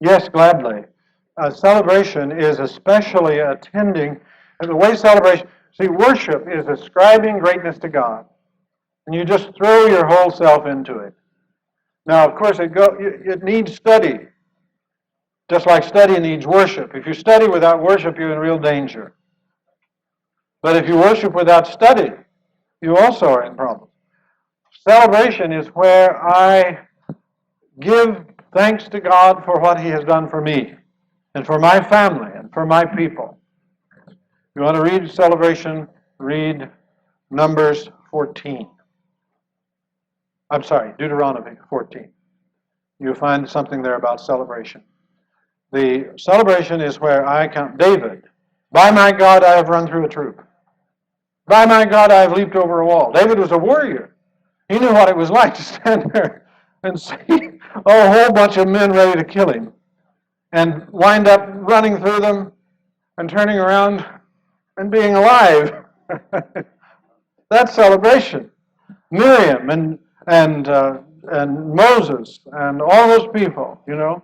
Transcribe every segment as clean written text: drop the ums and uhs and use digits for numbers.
Yes, gladly. Celebration is especially attending, and the way celebration, see, worship is ascribing greatness to God, and you just throw your whole self into it. Now, of course, it needs study, just like study needs worship. If you study without worship, you're in real danger. But if you worship without study, you also are in problems. Celebration is where I give thanks to God for what He has done for me, and for my family, and for my people. If you want to read celebration, read Numbers 14. I'm sorry, Deuteronomy 14. You'll find something there about celebration. The celebration is where I count David. By my God, I have run through a troop. By my God, I have leaped over a wall. David was a warrior. He knew what it was like to stand there and see a whole bunch of men ready to kill him, and wind up running through them and turning around and being alive. That's celebration. Miriam and Moses and all those people, the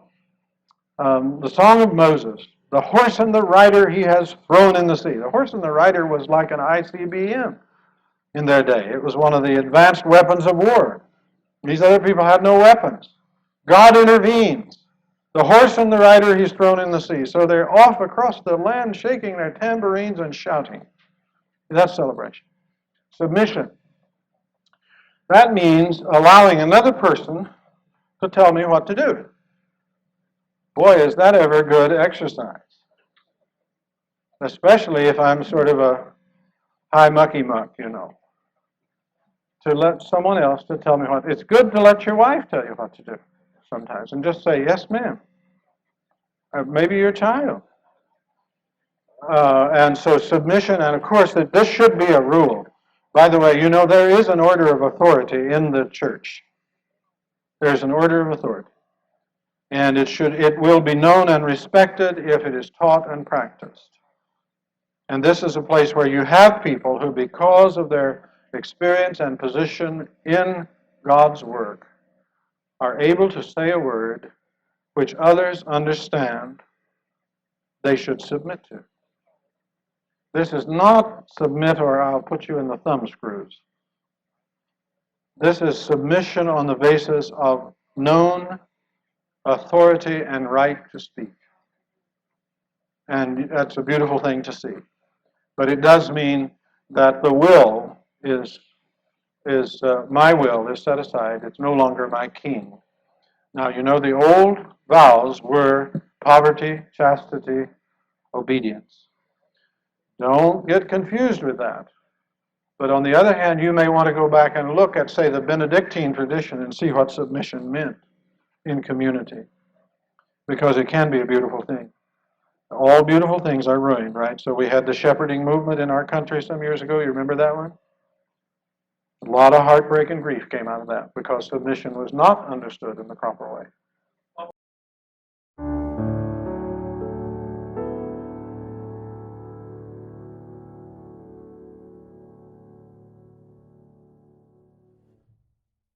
Song of Moses, the horse and the rider he has thrown in the sea. The horse and the rider was like an ICBM in their day. It was one of the advanced weapons of war. These other people had no weapons. God intervenes. The horse and the rider he's thrown in the sea. So they're off across the land shaking their tambourines and shouting. That's celebration. Submission. That means allowing another person to tell me what to do. Boy, is that ever good exercise. Especially if I'm sort of a high mucky muck, to let someone else to tell me what. It's good to let your wife tell you what to do sometimes, and just say, yes, ma'am. Or maybe your child. And so submission, and of course, this should be a rule. By the way, there is an order of authority in the church. There's an order of authority. And it will be known and respected if it is taught and practiced. And this is a place where you have people who, because of their experience and position in God's work, are able to say a word which others understand they should submit to. This is not submit or I'll put you in the thumb screws. This is submission on the basis of known authority and right to speak. And that's a beautiful thing to see. But it does mean that the will my will is set aside. It's no longer my king. Now, the old vows were poverty, chastity, obedience. Don't get confused with that. But on the other hand, you may want to go back and look at, say, the Benedictine tradition and see what submission meant in community. Because it can be a beautiful thing. All beautiful things are ruined, right? So we had the shepherding movement in our country some years ago. You remember that one? A lot of heartbreak and grief came out of that because submission was not understood in the proper way.